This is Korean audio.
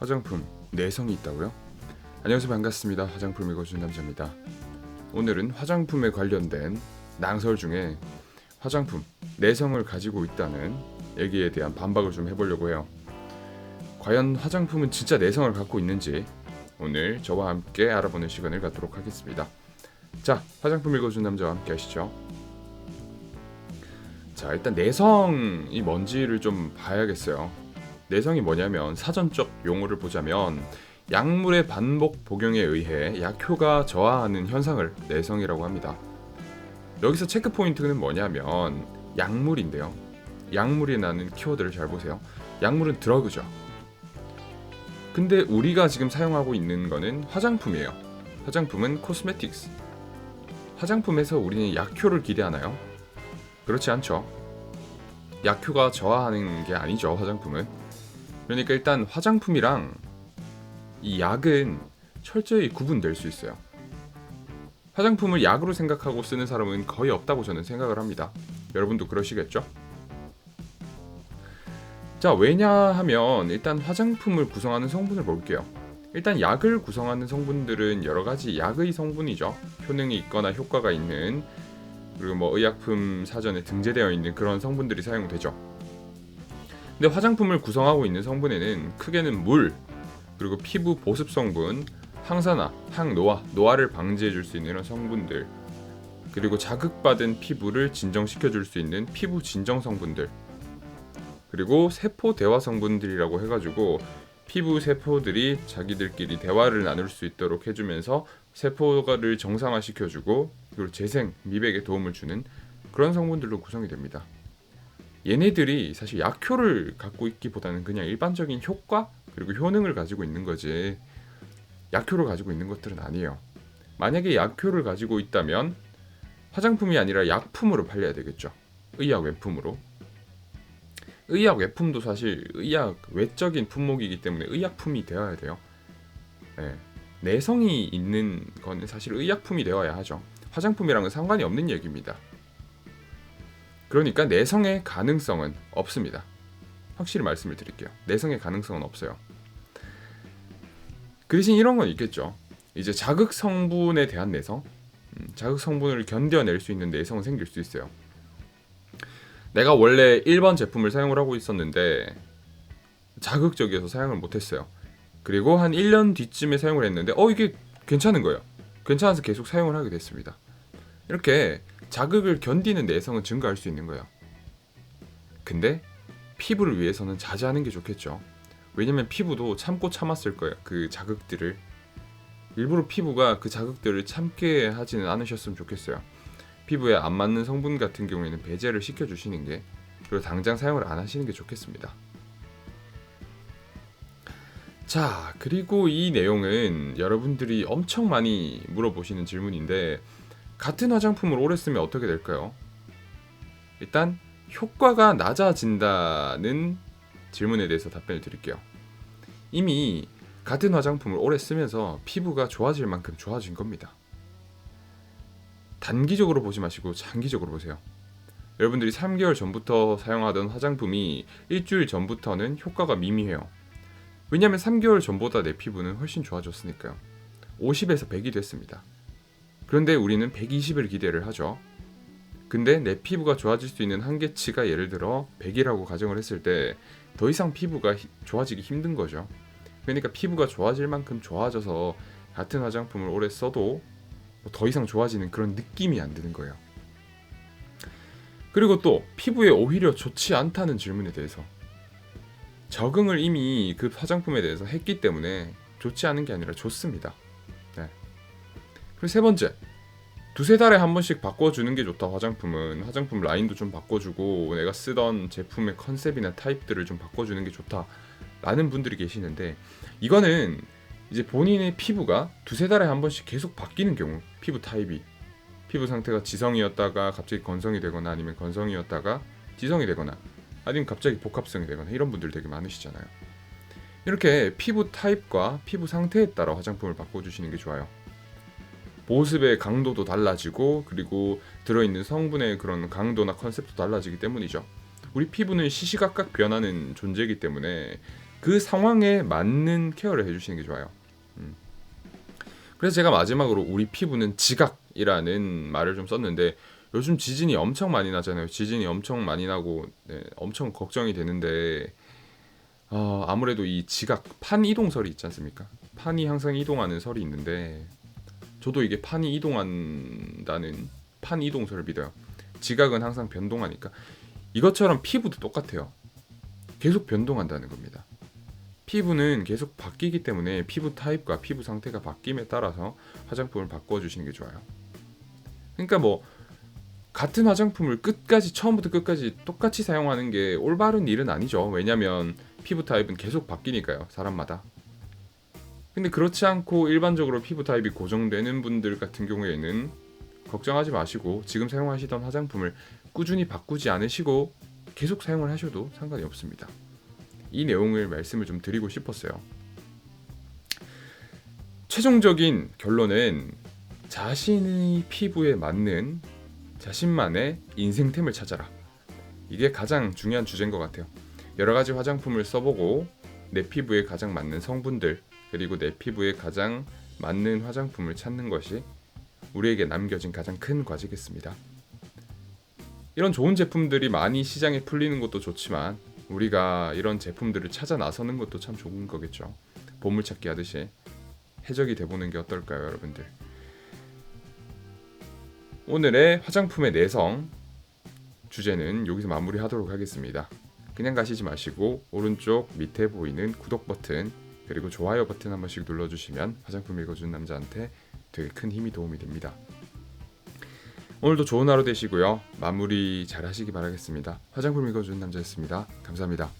화장품 내성이 있다고요? 안녕하세요, 반갑습니다. 화장품 읽어주는 남자입니다. 오늘은 화장품에 관련된 낭설 중에 화장품 내성을 가지고 있다는 얘기에 대한 반박을 좀 해보려고 해요. 과연 화장품은 진짜 내성을 갖고 있는지 오늘 저와 함께 알아보는 시간을 갖도록 하겠습니다. 자, 화장품 읽어주는 남자와 함께 하시죠. 자, 일단 내성이 뭔지를 좀 봐야겠어요. 내성이 뭐냐면 사전적 용어를 보자면 약물의 반복 복용에 의해 약효가 저하하는 현상을 내성이라고 합니다. 여기서 체크 포인트는 뭐냐면 약물인데요. 약물이라는 키워드를 잘 보세요. 약물은 드러그죠. 근데 우리가 지금 사용하고 있는 거는 화장품이에요. 화장품은 코스메틱스. 화장품에서 우리는 약효를 기대하나요? 그렇지 않죠. 약효가 저하하는 게 아니죠, 화장품은. 그러니까 일단 화장품이랑 이 약은 철저히 구분될 수 있어요. 화장품을 약으로 생각하고 쓰는 사람은 거의 없다고 저는 생각을 합니다. 여러분도 그러시겠죠? 자, 왜냐하면 일단 화장품을 구성하는 성분을 볼게요. 일단 약을 구성하는 성분들은 여러 가지 약의 성분이죠. 효능이 있거나 효과가 있는, 그리고 의약품 사전에 등재되어 있는 그런 성분들이 사용되죠. 근데 화장품을 구성하고 있는 성분에는 크게는 물, 그리고 피부 보습 성분, 항산화, 항노화, 노화를 방지해 줄 수 있는 이런 성분들, 그리고 자극받은 피부를 진정시켜 줄 수 있는 피부 진정 성분들, 그리고 세포 대화 성분들이라고 해가지고 피부 세포들이 자기들끼리 대화를 나눌 수 있도록 해주면서 세포를 정상화시켜주고 그리고 재생, 미백에 도움을 주는 그런 성분들로 구성이 됩니다. 얘네들이 사실 약효를 갖고 있기보다는 그냥 일반적인 효과 그리고 효능을 가지고 있는 거지 약효를 가지고 있는 것들은 아니에요. 만약에 약효를 가지고 있다면 화장품이 아니라 약품으로 팔려야 되겠죠. 의약 외품으로. 의약 외품도 사실 의약 외적인 품목이기 때문에 의약품이 되어야 돼요. 네. 내성이 있는 거는 사실 의약품이 되어야 하죠. 화장품이랑은 상관이 없는 얘기입니다. 그러니까 내성의 가능성은 없습니다. 확실히 말씀을 드릴게요. 내성의 가능성은 없어요. 그 대신 이런 건 있겠죠. 이제 자극 성분에 대한 내성, 자극 성분을 견뎌낼 수 있는 내성은 생길 수 있어요. 내가 원래 1번 제품을 사용을 하고 있었는데 자극적이어서 사용을 못했어요. 그리고 한 1년 뒤쯤에 사용을 했는데 이게 괜찮은 거예요. 괜찮아서 계속 사용을 하게 됐습니다. 이렇게 자극을 견디는 내성은 증가할 수 있는 거예요. 근데 피부를 위해서는 자제하는 게 좋겠죠. 왜냐면 피부도 참고 참았을 거예요. 그 자극들을. 일부러 피부가 그 자극들을 참게 하지는 않으셨으면 좋겠어요. 피부에 안 맞는 성분 같은 경우에는 배제를 시켜주시는 게, 그리고 당장 사용을 안 하시는 게 좋겠습니다. 자, 그리고 이 내용은 여러분들이 엄청 많이 물어보시는 질문인데 같은 화장품을 오래 쓰면 어떻게 될까요? 일단 효과가 낮아진다는 질문에 대해서 답변을 드릴게요. 이미 같은 화장품을 오래 쓰면서 피부가 좋아질 만큼 좋아진 겁니다. 단기적으로 보지 마시고 장기적으로 보세요. 여러분들이 3개월 전부터 사용하던 화장품이 일주일 전부터는 효과가 미미해요. 왜냐면 3개월 전보다 내 피부는 훨씬 좋아졌으니까요. 50에서 100이 됐습니다. 그런데 우리는 120을 기대를 하죠. 근데 내 피부가 좋아질 수 있는 한계치가 예를 들어 100이라고 가정을 했을 때 더 이상 피부가 좋아지기 힘든 거죠. 그러니까 피부가 좋아질 만큼 좋아져서 같은 화장품을 오래 써도 더 이상 좋아지는 그런 느낌이 안 드는 거예요. 그리고 또 피부에 오히려 좋지 않다는 질문에 대해서 적응을 이미 그 화장품에 대해서 했기 때문에 좋지 않은 게 아니라 좋습니다. 네. 그리고 세 번째, 두세 달에 한 번씩 바꿔주는 게 좋다. 화장품은 화장품 라인도 좀 바꿔주고 내가 쓰던 제품의 컨셉이나 타입들을 좀 바꿔주는 게 좋다 라는 분들이 계시는데, 이거는 이제 본인의 피부가 두세 달에 한 번씩 계속 바뀌는 경우, 피부 타입이, 피부 상태가 지성이었다가 갑자기 건성이 되거나 아니면 건성이었다가 지성이 되거나 아니면 갑자기 복합성이 되거나 이런 분들 되게 많으시잖아요. 이렇게 피부 타입과 피부 상태에 따라 화장품을 바꿔주시는 게 좋아요. 보습의 강도도 달라지고 그리고 들어있는 성분의 그런 강도나 컨셉도 달라지기 때문이죠. 우리 피부는 시시각각 변하는 존재이기 때문에 그 상황에 맞는 케어를 해주시는 게 좋아요. 그래서 제가 마지막으로 우리 피부는 지각이라는 말을 좀 썼는데, 요즘 지진이 엄청 많이 나잖아요. 지진이 엄청 많이 나고 엄청 걱정이 되는데, 아무래도 이 지각, 판 이동설이 있지 않습니까? 판이 항상 이동하는 설이 있는데, 저도 이게 판이 이동한다는 판 이동설을 믿어요. 지각은 항상 변동하니까. 이것처럼 피부도 똑같아요. 계속 변동한다는 겁니다. 피부는 계속 바뀌기 때문에 피부 타입과 피부 상태가 바뀜에 따라서 화장품을 바꿔주시는 게 좋아요. 그러니까 뭐 같은 화장품을 끝까지 처음부터 끝까지 똑같이 사용하는 게 올바른 일은 아니죠. 왜냐면 피부 타입은 계속 바뀌니까요, 사람마다. 근데 그렇지 않고 일반적으로 피부 타입이 고정되는 분들 같은 경우에는 걱정하지 마시고 지금 사용하시던 화장품을 꾸준히 바꾸지 않으시고 계속 사용을 하셔도 상관이 없습니다. 이 내용을 말씀을 좀 드리고 싶었어요. 최종적인 결론은 자신의 피부에 맞는 자신만의 인생템을 찾아라. 이게 가장 중요한 주제인 것 같아요. 여러 가지 화장품을 써보고 내 피부에 가장 맞는 성분들, 그리고 내 피부에 가장 맞는 화장품을 찾는 것이 우리에게 남겨진 가장 큰 과제겠습니다. 이런 좋은 제품들이 많이 시장에 풀리는 것도 좋지만 우리가 이런 제품들을 찾아 나서는 것도 참 좋은 거겠죠. 보물찾기 하듯이 해적이 돼보는 게 어떨까요, 여러분들? 오늘의 화장품의 내성 주제는 여기서 마무리하도록 하겠습니다. 그냥 가시지 마시고 오른쪽 밑에 보이는 구독 버튼 그리고 좋아요 버튼 한 번씩 눌러주시면 화장품 읽어주는 남자한테 되게 큰 힘이 도움이 됩니다. 오늘도 좋은 하루 되시고요. 마무리 잘 하시기 바라겠습니다. 화장품 읽어주는 남자였습니다. 감사합니다.